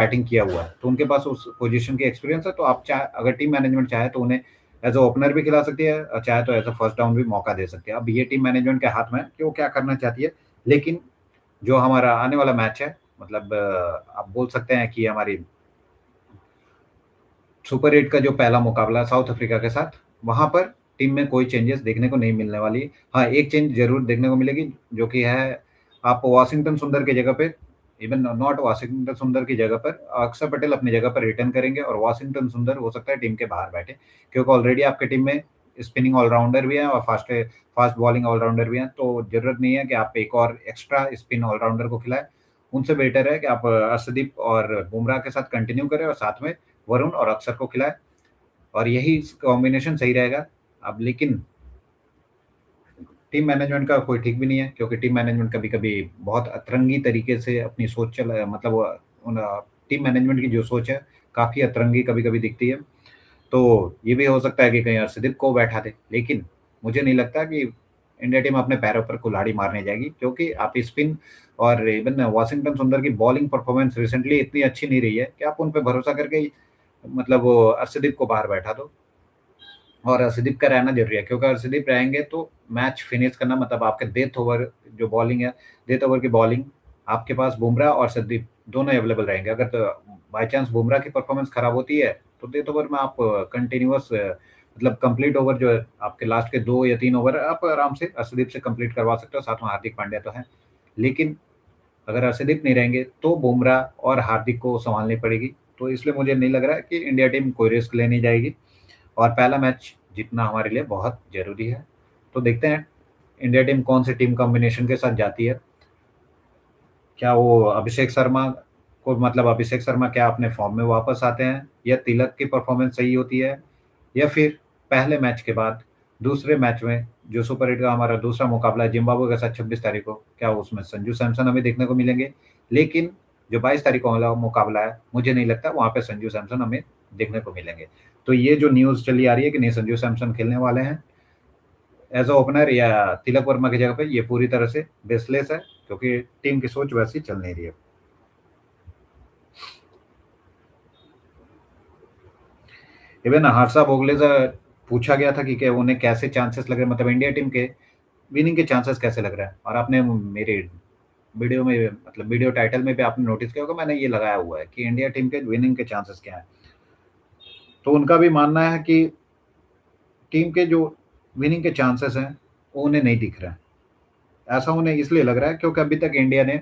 Batting किया हुआ है, तो उनके पास उस पोजीशन की एक्सपीरियंस है, तो आप चाहे अगर टीम मैनेजमेंट चाहे तो उन्हें एज़ अ ओपनर भी खिला सकती है और चाहे तो एज़ अ फर्स्ट डाउन भी मौका दे सकती है। अब ये टीम मैनेजमेंट के हाथ में है कि वो क्या करना चाहती है। लेकिन जो हमारा आने वाला मैच है, मतलब आप बोल सकते हैं कि हमारी सुपर 8 का जो पहला मुकाबला है साउथ अफ्रीका के साथ, वहाँ पर टीम में कोई चेंजेस देखने को नहीं मिलने वाली। हाँ, एक चेंज ज़रूर देखने को मिलेगी, जो कि है आप वाशिंगटन सुंदर की जगह पे, इवन नॉट वाशिंगटन सुंदर की जगह पर अक्षर पटेल अपनी जगह पर रिटर्न करेंगे और वाशिंगटन सुंदर हो सकता है टीम के बाहर बैठे, क्योंकि ऑलरेडी आपकी टीम में स्पिनिंग ऑलराउंडर भी है और फास्ट बॉलिंग ऑलराउंडर भी हैं, तो ज़रूरत नहीं है कि आप एक और एक्स्ट्रा स्पिन ऑलराउंडर को खिलाएँ। उनसे बेटर है कि आप अर्शदीप और बुमराह के साथ कंटिन्यू करें और साथ में वरुण और अक्षर को खिलाएँ, और यही कॉम्बिनेशन सही रहेगा। अब लेकिन टीम मैनेजमेंट का कोई ठीक भी नहीं है, क्योंकि टीम मैनेजमेंट कभी-कभी बहुत अतरंगी तरीके से अपनी सोच मतलब उन टीम मैनेजमेंट की जो सोच है, काफ़ी अतरंगी कभी-कभी दिखती है। तो ये भी हो सकता है कि कहीं अर्शदीप को बैठा दे, लेकिन मुझे नहीं लगता कि इंडिया टीम अपने पैरों पर कुल्हाड़ी मारने जाएगी, क्योंकि आप स्पिन और इवन वाशिंगटन सुंदर की बॉलिंग परफॉर्मेंस रिसेंटली इतनी अच्छी नहीं रही है कि आप उन पे भरोसा करके मतलब वो अर्शदीप को बाहर बैठा दो। और अर्शदीप का रहना ज़रूरी है, क्योंकि अर्शदीप रहेंगे तो मैच फिनिश करना, मतलब आपके डेथ ओवर जो बॉलिंग है, डेथ ओवर की बॉलिंग आपके पास बुमराह और अर्शदीप दोनों अवेलेबल रहेंगे। अगर तो बाय चांस बुमराह की परफॉर्मेंस खराब होती है, तो डेथ ओवर में आप कंटीन्यूअस मतलब कंप्लीट ओवर जो है आपके लास्ट के 2 या 3 ओवर आप आराम से अर्शदीप से कंप्लीट करवा सकते हो, साथ में हार्दिक पांड्या तो हैं। लेकिन अगर अर्शदीप नहीं रहेंगे, तो बुमराह और हार्दिक को सँभालनी पड़ेगी। तो इसलिए मुझे नहीं लग रहा है कि इंडिया टीम कोई रिस्क लेने जाएगी, और पहला मैच जीतना हमारे लिए बहुत ज़रूरी है। तो देखते हैं इंडिया टीम कौन-सी टीम कॉम्बिनेशन के साथ जाती है। क्या वो अभिषेक शर्मा को, मतलब अभिषेक शर्मा क्या अपने फॉर्म में वापस आते हैं, या तिलक की परफॉर्मेंस सही होती है, या फिर पहले मैच के बाद दूसरे मैच में जो सुपर 8 का हमारा दूसरा मुकाबला है जिम्बाब्वे के साथ 26 तारीख को, क्या उसमें संजू सैमसन हमें देखने को मिलेंगे? लेकिन जो 22 तारीख को वाला मुकाबला है, मुझे नहीं लगता वहाँ पे संजू सैमसन हमें देखने को मिलेंगे। तो ये जो न्यूज़ चली आ रही है कि नहीं संजू सैमसन खेलने वाले हैं एज़ अ ओपनर या तिलक वर्मा की जगह पे, ये पूरी तरह से बेसलेस है, क्योंकि टीम की सोच वैसी चल नहीं रही है। इवन हर्षा भोगले से पूछा गया था कि क्या उन्हें कैसे चांसेस लग रहे हैं, मतलब इंडिया टीम के विनिंग के चांसेस कैसे लग रहा है, और आपने मेरे वीडियो में, मतलब वीडियो टाइटल में भी आपने नोटिस किया होगा, मैंने ये लगाया हुआ है कि इंडिया टीम के विनिंग के चांसेस क्या हैं। तो उनका भी मानना है कि टीम के जो विनिंग के चांसेस हैं, वो उन्हें नहीं दिख रहे हैं। ऐसा उन्हें इसलिए लग रहा है क्योंकि अभी तक इंडिया ने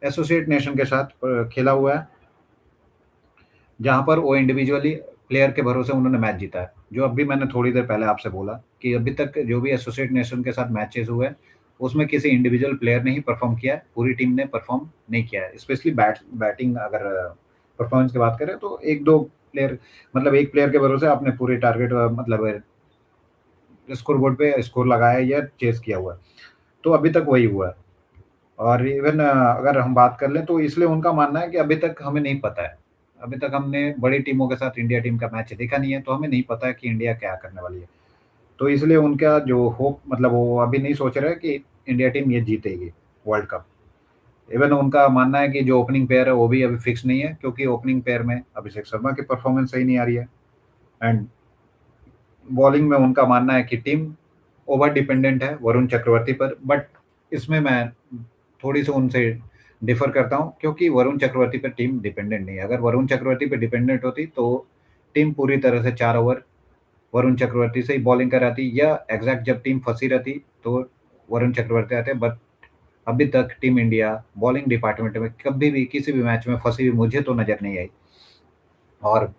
एसोसिएट नेशन के साथ खेला हुआ है, जहाँ पर वो इंडिविजुअली प्लेयर के भरोसे उन्होंने मैच जीता है। जो अभी मैंने थोड़ी देर पहले आपसे बोला कि अभी तक जो भी एसोसिएट नेशन के साथ मैचेज़ हुए हैं, उसमें किसी इंडिविजुअल प्लेयर ने ही परफ़ॉर्म किया है, पूरी टीम ने परफ़ॉर्म नहीं किया है। स्पेशली बैटिंग अगर परफ़ॉर्मेंस की बात करें, तो 1-2 प्लेयर, मतलब एक प्लेयर के भरोसे आपने पूरे टारगेट मतलब स्कोर बोर्ड पे स्कोर लगाया या चेज़ किया हुआ है। तो अभी तक वही हुआ है। और इवन अगर हम बात कर लें, तो इसलिए उनका मानना है कि अभी तक हमें नहीं पता है। अभी तक हमने बड़ी टीमों के साथ इंडिया टीम का मैच देखा नहीं है, तो हमें नहीं पता है कि इंडिया क्या करने वाली है। तो इसलिए उनका जो होप, मतलब वो अभी नहीं सोच रहे हैं कि इंडिया टीम ये जीतेगी वर्ल्ड कप। इवन उनका मानना है कि जो ओपनिंग पेयर है वो भी अभी फिक्स नहीं है, क्योंकि ओपनिंग पेयर में अभिषेक शर्मा की परफॉर्मेंस सही नहीं आ रही है, एंड बॉलिंग में उनका मानना है कि टीम ओवर डिपेंडेंट है वरुण चक्रवर्ती पर। बट इसमें मैं थोड़ी सी उनसे डिफर करता हूँ, क्योंकि वरुण चक्रवर्ती पर टीम डिपेंडेंट नहीं है। अगर वरुण चक्रवर्ती पर डिपेंडेंट होती, तो टीम पूरी तरह से 4 ओवर वरुण चक्रवर्ती से ही बॉलिंग कराती, या एग्जैक्ट जब टीम फंसी रहती तो वरुण चक्रवर्ती आते। बट अभी तक टीम इंडिया बॉलिंग डिपार्टमेंट में कभी भी किसी भी मैच में फंसी हुई मुझे तो नज़र नहीं आई। और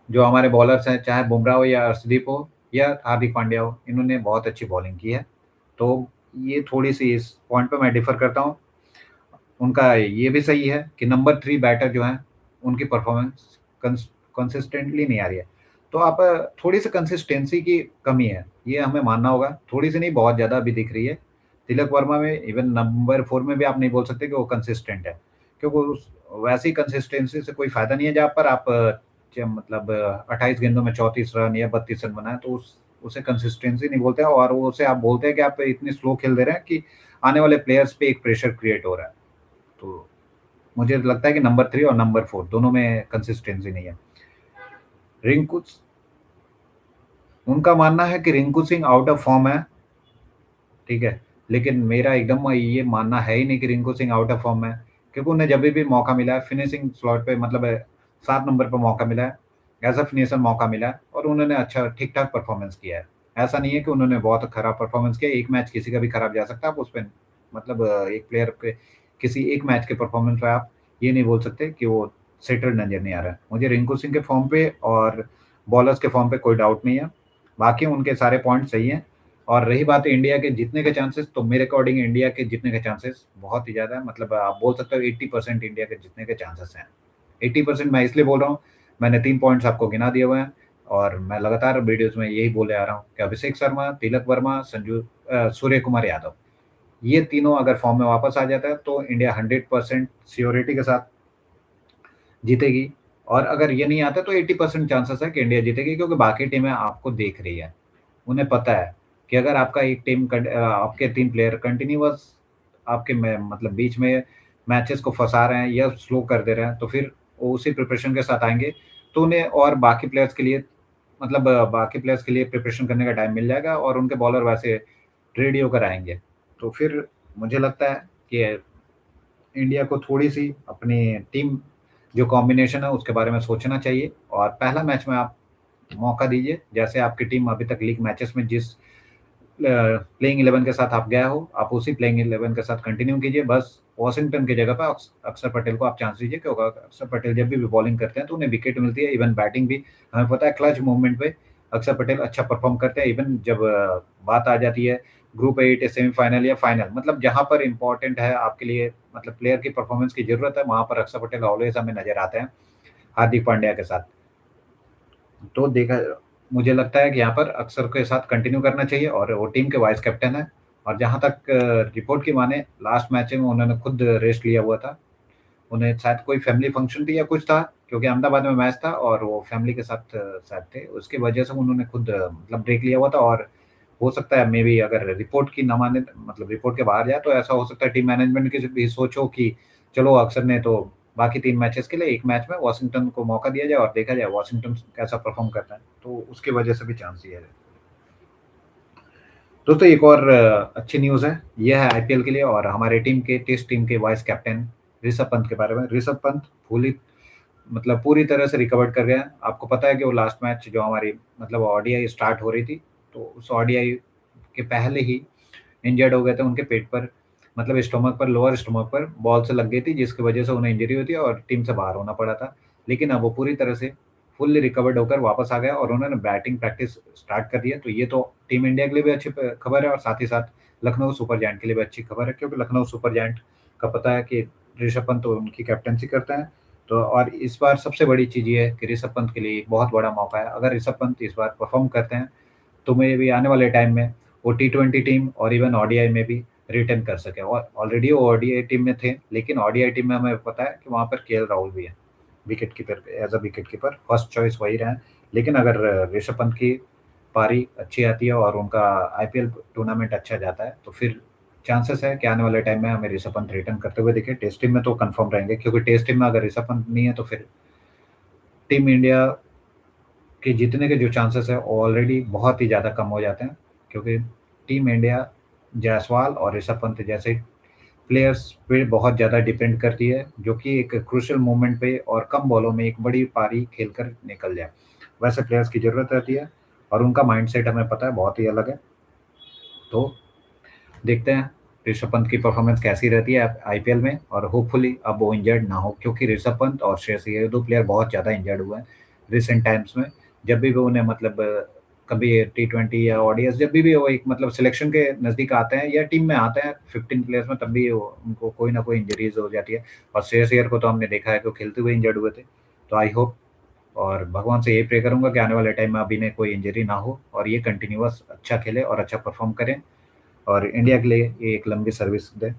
जो हमारे बॉलर्स हैं, चाहे बुमराह हो या अर्शदीप हो या हार्दिक पांड्या हो, इन्होंने बहुत अच्छी बॉलिंग की है। तो ये थोड़ी-सी इस पॉइंट पे मैं डिफर करता हूँ। उनका ये भी सही है कि नंबर 3 बैटर जो हैं, उनकी परफॉर्मेंस कंसिस्टेंटली नहीं आ रही है। तो आप थोड़ी-सी कंसिस्टेंसी की कमी है, ये हमें मानना होगा। थोड़ी-सी नहीं, बहुत ज़्यादा अभी दिख रही है। तिलक वर्मा में, इवन नंबर 4 में भी आप नहीं बोल सकते कि वो कंसिस्टेंट है, क्योंकि उस वैसी कंसिस्टेंसी से कोई फ़ायदा नहीं है जहाँ पर आप मतलब 28 गेंदों में 34 रन या 32 रन बनाएँ, तो उसे कंसिस्टेंसी नहीं बोलते हैं, और वो उसे आप बोलते हैं कि आप इतनी स्लो खेल दे रहे हैं कि आने वाले प्लेयर्स पे एक प्रेशर क्रिएट हो रहा है। तो मुझे लगता है कि नंबर 3 और नंबर 4 दोनों में कंसिस्टेंसी नहीं है। रिंकू उनका मानना है कि Rinku Singh out of form है, ठीक है? लेकिन मेरा एकदम ये मानना है ही नहीं कि Rinku Singh out of form है, क्योंकि उन्हें जभी भी मौका मिला है फिनिशिंग स्लॉट पे मतलब 7 नंबर पे मौका मिला है, एज़ अ फिनिशर मौका मिला है और उन्होंने अच्छा ठीक-ठाक परफ़ॉर्मेंस किया है। ऐसा नहीं है कि उन्होंने बहुत खराब परफ़ॉर्मेंस किया, एक मैच किसी का भी खराब जा सकता है, आप उसपे मतलब एक प्लेयर के किसी एक मैच के परफ़ॉर्मेंस पे आप ये नहीं बोल सकते कि वो सेटल्ड नज़र नहीं आ रहा है। मुझे रिंकू सिंह के फ़ॉर्म पे और बॉलर्स के फ़ॉर्म पे कोई डाउट नहीं है, बाकी उनके सारे पॉइंट सही हैं। और रही बात इंडिया के जीतने के चांसेस, तो मेरे अकॉर्डिंग इंडिया के जीतने के चांसेस बहुत ही ज़्यादा है, मतलब आप बोल सकते हो 80% इंडिया के जीतने के चांसेस हैं। 80% मैं इसलिए बोल रहा हूँ, मैंने 3 पॉइंट्स आपको गिना दिए हुए हैं और मैं लगातार वीडियोज़ में यही बोले आ रहा हूँ कि अभिषेक शर्मा, तिलक वर्मा, सूर्य कुमार यादव, ये तीनों अगर फॉर्म में वापस आ जाता है, तो इंडिया 100% श्योरिटी के साथ जीतेगी। और अगर ये नहीं आता, तो 80% चांसेस है कि इंडिया जीतेगी, क्योंकि बाकी टीमें आपको देख रही है। उन्हें पता है कि अगर आपका एक आपके 3 प्लेयर कंटिन्यूअस आपके में मतलब बीच में मैचेस को फँसा रहे हैं या स्लो कर दे रहे हैं, तो फिर वो उसी प्रिपरेशन के साथ आएँगे, तो उन्हें और बाकी प्लेयर्स के लिए मतलब बाकी प्लेयर्स के लिए प्रिपरेशन करने का टाइम मिल जाएगा और उनके बॉलर वैसे रेडी होकर आएँगे। तो फिर मुझे लगता है कि इंडिया को थोड़ी-सी अपनी टीम जो कॉम्बिनेशन है उसके बारे में सोचना चाहिए और पहला मैच में आप मौका दीजिए। जैसे आपकी टीम अभी तक लीग मैचेस में जिस प्लेइंग 11 के साथ आप गए हो, आप उसी प्लेइंग 11 के साथ कंटिन्यू कीजिए। बस वॉशिंगटन की जगह पे अक्षर पटेल को आप चांस दीजिए, क्योंकि अक्षर पटेल जब भी बॉलिंग करते हैं तो उन्हें विकेट मिलती है, इवन बैटिंग भी। हमें पता है क्लच मूवमेंट पे अक्षर पटेल अच्छा परफॉर्म करते हैं, इवन जब बात आ जाती है ग्रुप 8 सेमीफाइनल या फाइनल, मतलब जहाँ पर इम्पोर्टेंट है आपके लिए, मतलब प्लेयर की परफॉर्मेंस की ज़रूरत है, वहाँ पर अक्षर पटेल ऑलवेज़ हमें नज़र आते हैं, हार्दिक पांड्या के साथ। तो देखा मुझे लगता है कि यहाँ पर अक्षर के साथ कंटिन्यू करना चाहिए और वो टीम के वाइस कैप्टन हैं। और जहाँ तक रिपोर्ट की माने, लास्ट मैच में उन्होंने खुद रेस्ट लिया हुआ था। उन्हें शायद कोई फैमिली फंक्शन थी या कुछ था, क्योंकि अहमदाबाद में मैच था और वो फैमिली के साथ शायद थे। उसकी वजह से उन्होंने खुद मतलब ब्रेक लिया हुआ था और हो सकता है मेबी अगर रिपोर्ट की ना माने, मतलब रिपोर्ट के बाहर जाए, तो ऐसा हो सकता है टीम मैनेजमेंट की भी सोच हो कि चलो अक्षर ने तो बाकी 3 मैचेस के लिए 1 मैच में वॉशिंगटन को मौका दिया जाए और देखा जाए वॉशिंगटन कैसा परफ़ॉर्म करता है। तो उसकी वजह से भी चांस दिया जाए। दोस्तों एक और अच्छी न्यूज़ है। ये है आईपीएल के लिए और हमारे टीम के टेस्ट टीम के वाइस कैप्टन ऋषभ पंत के बारे में। ऋषभ पंत फुली मतलब पूरी तरह से रिकवर कर गया है। आपको पता है कि वो लास्ट मैच जो हमारी मतलब ओडीआई स्टार्ट हो रही थी, तो उस ओडीआई के पहले ही इंजर्ड हो गए थे उनके पेट पर, मतलब स्टोमक पर, लोअर स्टोमक पर बॉल से लग गई थी, जिसकी वजह से उन्हें इंजरी हुई थी और टीम से बाहर होना पड़ा था। लेकिन अब वो पूरी तरह से फुल्ली रिकवर्ड होकर वापस आ गया और उन्होंने बैटिंग प्रैक्टिस स्टार्ट कर दी है। तो ये तो टीम इंडिया के लिए भी अच्छी खबर है और साथ ही साथ लखनऊ सुपर जायंट के लिए भी अच्छी खबर है, क्योंकि लखनऊ सुपर जायंट का पता है कि ऋषभ पंत तो उनकी कैप्टेंसी करते हैं। तो और इस बार सबसे बड़ी चीज़ ये है कि ऋषभ पंत के लिए एक बहुत बड़ा मौका है। अगर ऋषभ पंत इस बार परफॉर्म करते हैं, तो मे बी आने वाले टाइम में वो टी20 टीम और इवन ओडीआई में भी रिटेन कर सके। और ऑलरेडी वो ओडीआई टीम में थे, लेकिन ओडीआई टीम में हमें पता है कि वहाँ पर केएल राहुल भी है wicket keeper, as a wicket keeper first choice वही रहे हैं। लेकिन अगर ऋषभ पंत की पारी अच्छी आती है और उनका आईपीएल टूर्नामेंट अच्छा जाता है, तो फिर चांसेस है कि आने वाले टाइम में हमें ऋषभ पंत रिटर्न करते हुए दिखे। टेस्ट टीम में तो कंफर्म रहेंगे, क्योंकि टेस्ट टीम में अगर ऋषभ पंत नहीं है, तो फिर टीम इंडिया के जीतने के जो चांसेस है ऑलरेडी बहुत ही ज़्यादा कम हो जाते हैं, क्योंकि टीम इंडिया जायसवाल और ऋषभ पंत जैसे प्लेयर्स पे बहुत ज़्यादा डिपेंड करती है, जो कि एक क्रूशियल मोमेंट पे और कम बॉलों में एक बड़ी पारी खेलकर निकल जाए। वैसे प्लेयर्स की ज़रूरत रहती है और उनका माइंडसेट हमें पता है बहुत ही अलग है। तो देखते हैं ऋषभ पंत की परफॉर्मेंस कैसी रहती है आईपीएल में, और होपफुली अब वो इंजर्ड ना हो, क्योंकि ऋषभ पंत और श्रेयस अय्यर ये 2 प्लेयर बहुत ज़्यादा इंजर्ड हुए हैं रिसेंट टाइम्स में। जब भी वो उन्हें मतलब कभी टी20 या ओडीआईज़ जब भी वो एक मतलब सिलेक्शन के नज़दीक आते हैं या टीम में आते हैं 15 प्लेयर्स में, तब भी वो उनको कोई ना कोई इंजरीज़ हो जाती है। और श्रेयस अय्यर को तो हमने देखा है कि वो खेलते हुए इंजर्ड हुए थे। तो आई होप और भगवान से यही प्रे करूँगा कि आने वाले टाइम में अब इन्हें कोई इंजरी ना हो और ये कंटिन्यूअस अच्छा खेले और अच्छा परफॉर्म करें और इंडिया के लिए ये एक लंबी सर्विस दे।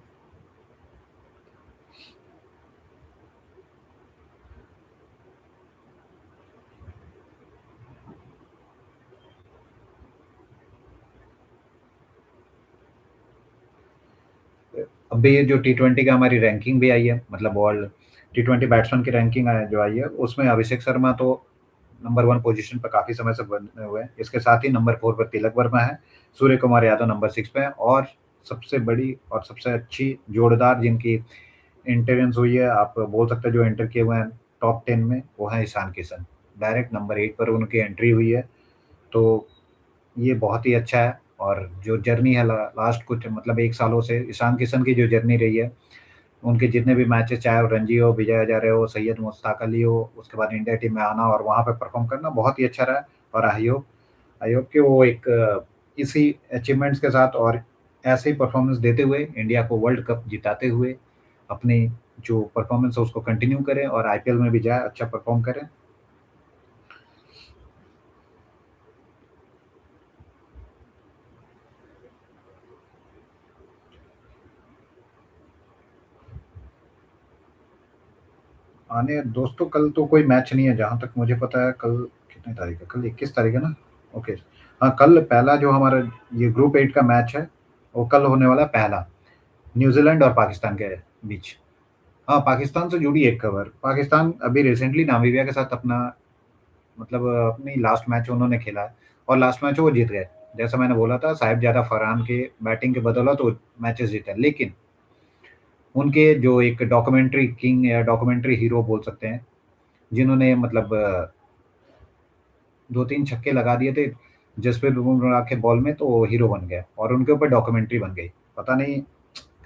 अभी ये जो टी20 का हमारी रैंकिंग भी आई है, मतलब वर्ल्ड टी20 बैट्समैन की रैंकिंग जो आई है, उसमें अभिषेक शर्मा तो नंबर 1 पोजीशन पर काफ़ी समय से बने हुए हैं। इसके साथ ही नंबर 4 पर तिलक वर्मा है, सूर्य कुमार यादव नंबर 6 पे है और सबसे बड़ी और सबसे अच्छी जोरदार जिनकी एंट्रेंस हुई है, आप बोल सकते हैं जो एंटर किए हुए हैं टॉप 10 में, वो है ईशान किशन। डायरेक्ट नंबर 8 पर उनकी एंट्री हुई है, तो ये बहुत ही अच्छा है। और जो जर्नी है लास्ट कुछ मतलब 1 सालों से ईशान किशन की जो जर्नी रही है, उनके जितने भी मैचेस चाहे वो रणजी हो, विजय हजारे हो, सैयद मुश्ताक अली हो, उसके बाद इंडिया टीम में आना और वहाँ पे परफॉर्म करना बहुत ही अच्छा रहा। और आई होप कि वो एक इसी अचीवमेंट्स के साथ और ऐसे ही परफॉर्मेंस देते हुए इंडिया को वर्ल्ड कप जिताते हुए अपनी जो परफॉर्मेंस है उसको कंटिन्यू करें और आईपीएल में भी जाए, अच्छा परफॉर्म करें। आने दोस्तों, कल तो कोई मैच नहीं है जहाँ तक मुझे पता है। कल कितनी तारीख है? कल 21 तारीख है ना? ओके। हाँ, कल पहला जो हमारा ये ग्रुप 8 का मैच है, वो कल होने वाला है पहला, न्यूजीलैंड और पाकिस्तान के बीच। हाँ, पाकिस्तान से जुड़ी एक खबर। पाकिस्तान अभी रिसेंटली नामीबिया के साथ अपना मतलब अपनी लास्ट मैच उन्होंने खेला है और लास्ट मैच वो जीत गए। जैसा मैंने बोला था, साहिबजादा फरहान के बैटिंग के बदौलत वो मैचेस जीते। लेकिन उनके जो एक डॉक्यूमेंट्री किंग या डॉक्यूमेंट्री हीरो बोल सकते हैं, जिन्होंने मतलब 2-3 छक्के लगा दिए थे जसप्रीत बुमराह के बॉल में, तो वो हीरो बन गए और उनके ऊपर डॉक्यूमेंट्री बन गई। पता नहीं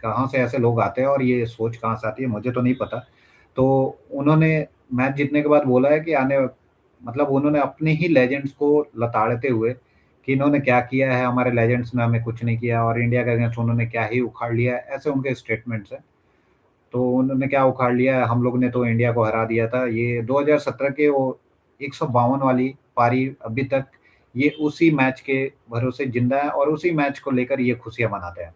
कहाँ से ऐसे लोग आते हैं और ये सोच कहाँ से आती है, मुझे तो नहीं पता। तो उन्होंने मैच जीतने के बाद बोला है कि आने मतलब उन्होंने अपने ही लेजेंड्स को लताड़ते हुए कि इन्होंने क्या किया है, हमारे लेजेंड्स ने हमें कुछ नहीं किया और इंडिया के अगेंस्ट उन्होंने क्या ही उखाड़ लिया है, ऐसे उनके स्टेटमेंट्स हैं। तो उन्होंने क्या उखाड़ लिया है, हम लोग ने तो इंडिया को हरा दिया था। ये 2017 के वो 152 वाली पारी अभी तक ये उसी मैच के भरोसे जिंदा है और उसी मैच को लेकर ये खुशियाँ मनाते हैं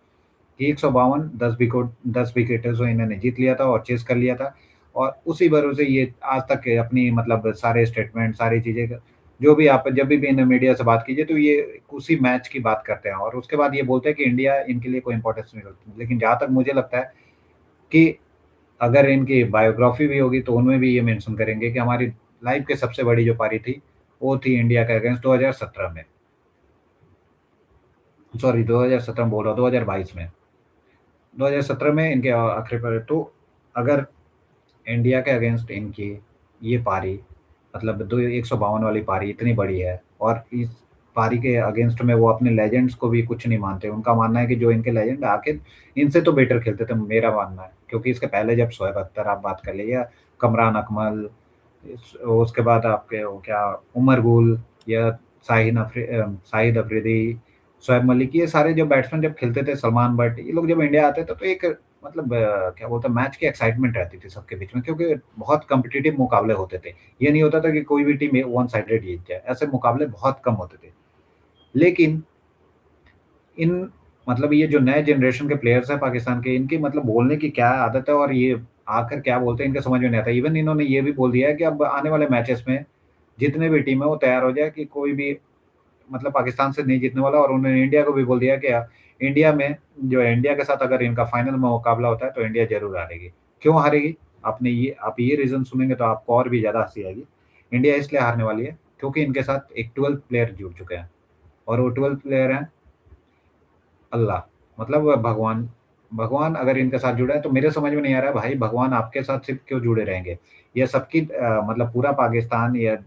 कि 152 10 विकेटों से इन्होंने जीत लिया था और चेस कर लिया था। और उसी भरोसे ये आज तक के अपनी मतलब सारे स्टेटमेंट, सारी चीज़ें जो भी आप जब भी इन मीडिया से बात कीजिए तो ये उसी मैच की बात करते हैं और उसके बाद ये बोलते हैं कि इंडिया इनके लिए कोई इंपॉर्टेंस नहीं रखती। लेकिन जहाँ तक मुझे लगता है कि अगर इनकी बायोग्राफी भी होगी तो उनमें भी ये मेंशन करेंगे कि हमारी लाइफ की सबसे बड़ी जो पारी थी, वो थी इंडिया के अगेंस्ट 2017 में। सॉरी, 2017 बोल रहा हूँ, 2022 में। 2017 में इनके आखिरी पारी तो अगर इंडिया के अगेंस्ट इनकी ये पारी मतलब दो 152 वाली पारी इतनी बड़ी है और इस पारी के अगेंस्ट में वो अपने लेजेंड्स को भी कुछ नहीं मानते। उनका मानना है कि जो इनके लेजेंड आखिर इनसे तो बेटर खेलते थे, मेरा मानना है। क्योंकि इसके पहले जब शोएब अख्तर आप बात कर लीजिए या कमरान अकमल, उसके बाद आपके वो क्या उमर गुल या शाहिद अफरीदी, शोएब मलिक, ये सारे जो बैट्समैन जब खेलते थे, सलमान बट, ये लोग जब इंडिया आते थे तो एक मतलब क्या बोलते हैं, मैच की एक्साइटमेंट रहती थी सबके बीच में क्योंकि बहुत कॉम्पिटिटिव मुकाबले होते थे। ये नहीं होता था कि कोई भी टीम वन साइडेड जीत जाए, ऐसे मुकाबले बहुत कम होते थे। लेकिन इन मतलब ये जो नए जनरेशन के प्लेयर्स हैं पाकिस्तान के, इनकी मतलब बोलने की क्या आदत है और ये आकर क्या बोलते हैं इनके समझ में नहीं आता। इवन इन्होंने ये भी बोल दिया है कि अब आने वाले मैचेस में जितने भी टीम है वो तैयार हो जाए कि कोई भी मतलब पाकिस्तान से नहीं जीतने वाला। और उन्होंने इंडिया को भी बोल दिया कि इंडिया में जो है, इंडिया के साथ अगर इनका फाइनल में मुकाबला होता है तो इंडिया जरूर हारेगी। क्यों हारेगी? आपने ये आप ये रीजन सुनेंगे तो आपको और भी ज्यादा हंसी आएगी। इंडिया इसलिए हारने वाली है क्योंकि इनके साथ एक 12 प्लेयर जुड़ चुके हैं और वो 12 प्लेयर हैं अल्लाह, मतलब भगवान। भगवान अगर इनके साथ जुड़ा है तो मेरे समझ में नहीं आ रहा है भाई, भगवान आपके साथ सिर्फ क्यों जुड़े रहेंगे? ये सबकी मतलब पूरा पाकिस्तान या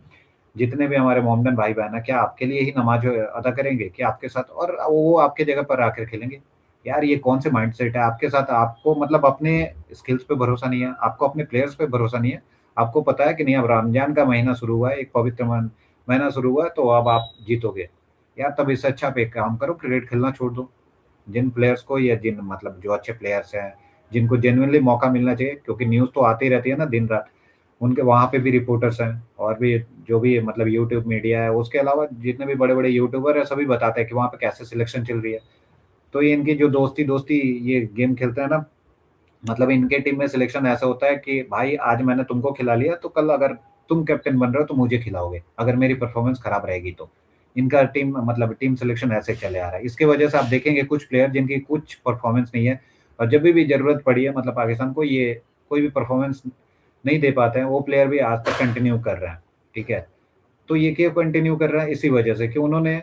जितने भी हमारे मोहम्मदन भाई-बहन हैं, क्या आपके लिए ही नमाज़ अदा करेंगे? क्या आपके साथ और वो आपकी जगह पर आकर खेलेंगे? यार ये कौन से माइंडसेट है आपके साथ? आपको मतलब अपने स्किल्स पे भरोसा नहीं है, आपको अपने प्लेयर्स पे भरोसा नहीं है। आपको पता है कि नहीं, अब रमज़ान का महीना शुरू हुआ है, एक पवित्र महीना शुरू हुआ है, तो अब आप जीतोगे। यार तब इससे अच्छा आप एक काम करो, क्रिकेट खेलना छोड़ दो। जिन प्लेयर्स को या जिन मतलब जो अच्छे प्लेयर्स हैं, जिनको जेनुइनली मौका मिलना चाहिए, क्योंकि न्यूज़ तो आती रहती है ना दिन-रात, उनके वहाँ पे भी रिपोर्टर्स हैं और भी जो भी मतलब यूट्यूब मीडिया है, उसके अलावा जितने भी बड़े-बड़े यूट्यूबर हैं, सभी बताते हैं कि वहाँ पे कैसे सिलेक्शन चल रही है। तो ये इनकी जो दोस्ती-दोस्ती ये गेम खेलते हैं ना, मतलब इनके टीम में सिलेक्शन ऐसा होता है कि भाई आज मैंने तुमको खिला लिया, तो कल अगर तुम कैप्टन बन रहे हो तो मुझे खिलाओगे, अगर मेरी परफॉर्मेंस खराब रहेगी तो। इनका टीम मतलब टीम सिलेक्शन ऐसे चले आ रहा है। इसकी वजह से आप देखेंगे कुछ प्लेयर जिनकी कुछ परफॉर्मेंस नहीं है और जब भी ज़रूरत पड़ी है मतलब पाकिस्तान को, ये कोई भी परफॉर्मेंस नहीं दे पाते हैं, वो प्लेयर भी आज तक कंटिन्यू कर रहे हैं, ठीक है? तो ये क्यों कंटिन्यू कर रहे हैं? इसी वजह से कि उन्होंने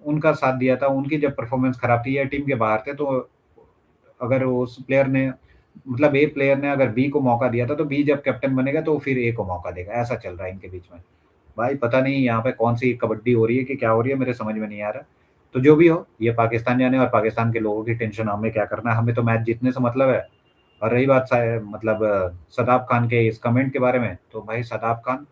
उनका साथ दिया था, उनकी जब परफ़ॉर्मेंस खराब थी या टीम के बाहर थे, तो अगर उस प्लेयर ने मतलब ए प्लेयर ने अगर बी को मौका दिया था, तो बी जब कैप्टन बनेगा, तो फिर ए को मौका देगा, ऐसा चल रहा है इनके बीच में। भाई पता नहीं यहाँ पे कौन-सी कबड्डी हो रही है कि क्या हो रही है, मेरे समझ में नहीं आ रहा। तो जो भी हो, ये पाकिस्तान जाने और पाकिस्तान के लोगों की टेंशन हमें क्या करना है, हमें तो मैच जीतने से मतलब है। और रही बात मतलब शदाब खान के इस कमेंट के बारे में, तो भाई शदाब खान,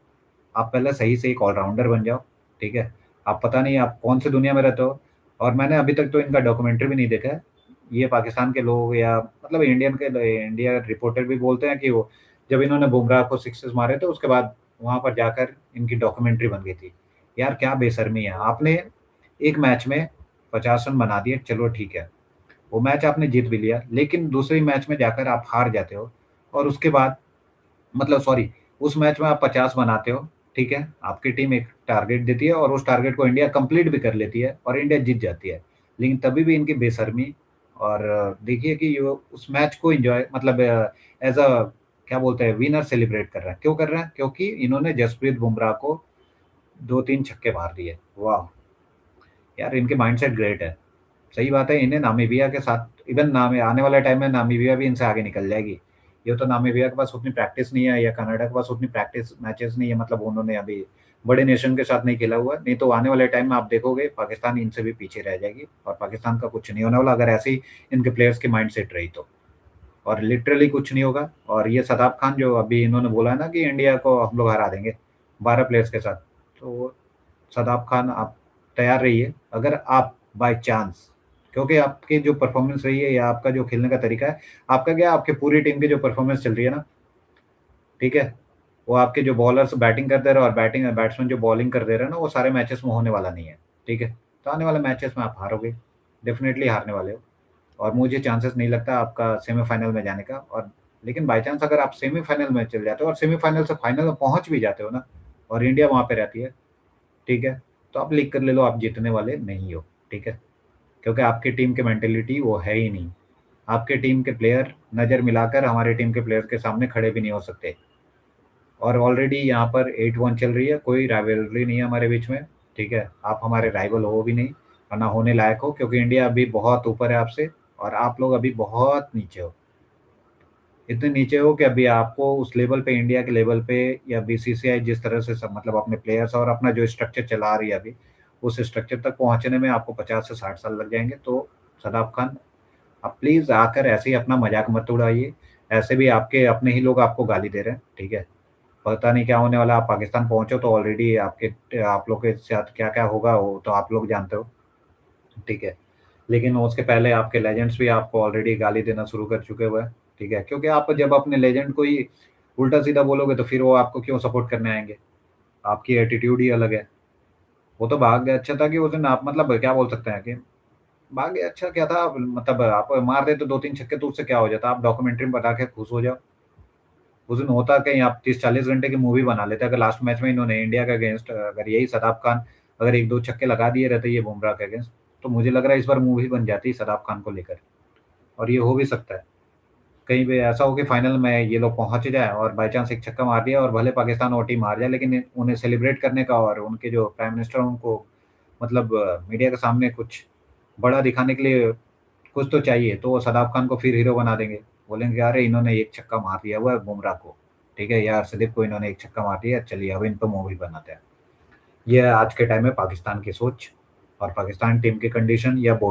आप पहले सही से एक ऑलराउंडर बन जाओ, ठीक है? आप पता नहीं आप कौन-सी दुनिया में रहते हो, और मैंने अभी तक तो इनका डॉक्यूमेंट्री भी नहीं देखा है। ये पाकिस्तान के लोग या मतलब इंडिया रिपोर्टर भी बोलते हैं कि वो जब इन्होंने बुमराह को सिक्सेस मारे थे, उसके बाद वहाँ पर जाकर इनकी डॉक्यूमेंट्री बन गई थी। यार क्या बेशर्मी है! आपने एक मैच में 50 रन बना दिए, चलो ठीक है। वो मैच आपने जीत भी लिया, लेकिन दूसरे मैच में जाकर आप हार जाते हो और उसके बाद मतलब सॉरी, उस मैच में आप 50 बनाते हो, ठीक है? आपकी टीम एक टारगेट देती है और उस टारगेट को इंडिया कंप्लीट भी कर लेती है और इंडिया जीत जाती है। लेकिन तभी भी इनकी बेशर्मी और देखिए कि यो उस मैच को एन्जॉय मतलब एज़ अ क्या बोलते हैं विनर सेलिब्रेट कर रहे हैं। क्यों कर रहे हैं? क्योंकि इन्होंने जसप्रीत बुमराह को 2-3 छक्के मार दिए। वाह! यार इनके माइंडसेट ग्रेट है। सही बात है, इन्हें नामीबिया के साथ इवन नामी आने वाले टाइम में नामीबिया भी इनसे आगे निकल जाएगी। ये तो नामीबिया के पास उतनी प्रैक्टिस नहीं है या कनाडा के पास उतनी प्रैक्टिस मैचेस नहीं है, मतलब उन्होंने अभी बड़े नेशन के साथ नहीं खेला हुआ है। नहीं तो आने वाले टाइम में आप देखोगे पाकिस्तान इनसे भी पीछे रह जाएगी और पाकिस्तान का कुछ नहीं होने वाला अगर ऐसे ही इनके प्लेयर्स की माइंडसेट रही तो। और लिटरली कुछ नहीं होगा और ये शदाब खान जो अभी इन्होंने बोला है ना कि इंडिया को हम लोग हरा देंगे 12 प्लेयर्स के साथ। तो शदाब खान आप तैयार रहिए, अगर आप बाय चांस क्योंकि आपकी जो परफ़ॉर्मेंस रही है या आपका जो खेलने का तरीका है, आपका क्या आपकी पूरी टीम की जो परफ़ॉर्मेंस चल रही है ना, ठीक है? वो आपके जो बॉलर्स बैटिंग कर दे रहे हैं और बैट्समैन जो बॉलिंग कर दे रहे हैं ना, वो सारे मैचेस में होने वाला नहीं है, ठीक है? तो आने वाले मैचेस में आप हारोगे, डेफ़िनिटली हारने वाले हो और मुझे चांसेस नहीं लगता आपका सेमीफ़ाइनल में जाने का और लेकिन बाय चांस अगर आप सेमीफ़ाइनल में चले जाते हो और सेमीफ़ाइनल से फाइनल में पहुँच भी जाते हो ना और इंडिया वहाँ पे रहती है, ठीक है? तो आप लिख कर ले लो आप जीतने वाले नहीं हो, ठीक है? क्योंकि आपकी टीम की मेंटालिटी वो है ही नहीं। आपके टीम के प्लेयर नज़र मिलाकर हमारी टीम के प्लेयर के सामने खड़े भी नहीं हो सकते और ऑलरेडी यहाँ पर 8-1 चल रही है, कोई राइवलरी नहीं है हमारे बीच में, ठीक है? आप हमारे राइवल हो भी नहीं और ना होने लायक हो क्योंकि इंडिया अभी बहुत ऊपर है आपसे और आप लोग अभी बहुत नीचे हो। इतने नीचे हो कि अभी आपको उस लेवल पे इंडिया के लेवल पे या बीसीसीआई जिस तरह से सब मतलब अपने प्लेयर्स और अपना जो स्ट्रक्चर चला रही है अभी, उस स्ट्रक्चर तक पहुँचने में आपको 50 से 60 साल लग जाएँगे। तो शदाब खान, आप प्लीज़ आकर ऐसे ही अपना मज़ाक मत उड़ाइए। ऐसे भी आपके अपने ही लोग आपको गाली दे रहे हैं, ठीक है? पता नहीं क्या होने वाला है, आप पाकिस्तान पहुँचो तो ऑलरेडी आप लोग के साथ क्या-क्या होगा वो तो आप लोग जानते हो, ठीक है? लेकिन उसके पहले आपके लेजेंड्स भी आपको ऑलरेडी गाली देना शुरू कर चुके हुए हैं, ठीक है? क्योंकि आप जब अपने लेजेंड को ही उल्टा-सीधा बोलोगे तो फिर वो आपको क्यों सपोर्ट करने आएँगे? आपकी एटीट्यूड ही अलग है। वो तो भाग गए, अच्छा था कि उस दिन आप मतलब क्या बोल सकते हैं कि भाग गए अच्छा क्या था मतलब आप मार देते 2-3 छक्के तो उससे क्या हो जाता? आप डॉक्यूमेंट्री में बता के खुश हो जाओ। उस दिन होता कहीं आप 30-40 घंटे की मूवी बना लेते अगर लास्ट मैच में इन्होंने इंडिया के अगेंस्ट अगर यही शदाब खान अगर 1-2 छक्के लगा दिए रहते ये बुमराह के अगेंस्ट, तो मुझे लग रहा है इस बार मूवी बन जाती शदाब खान को लेकर और ये हो भी सकता है। कहीं पे ऐसा हो कि फाइनल में ये लोग पहुँच जाएँ और बाय चांस एक छक्का मार दिया और भले पाकिस्तान वो टीम हार जाए लेकिन उन्हें सेलिब्रेट करने का और उनके जो प्राइम मिनिस्टर उनको मतलब मीडिया के सामने कुछ बड़ा दिखाने के लिए कुछ तो चाहिए, तो वो शदाब खान को फिर हीरो बना देंगे। बोलेंगे अरे इन्होंने एक छक्का मार दिया हुआ है बुमराह को, ठीक है? या अर्शदीप को इन्होंने एक छक्का मार दिया, चलिए अब इन पे मूवी बनाते हैं। ये है आज के टाइम में पाकिस्तान की सोच और पाकिस्तान टीम की कंडीशन या बोर्ड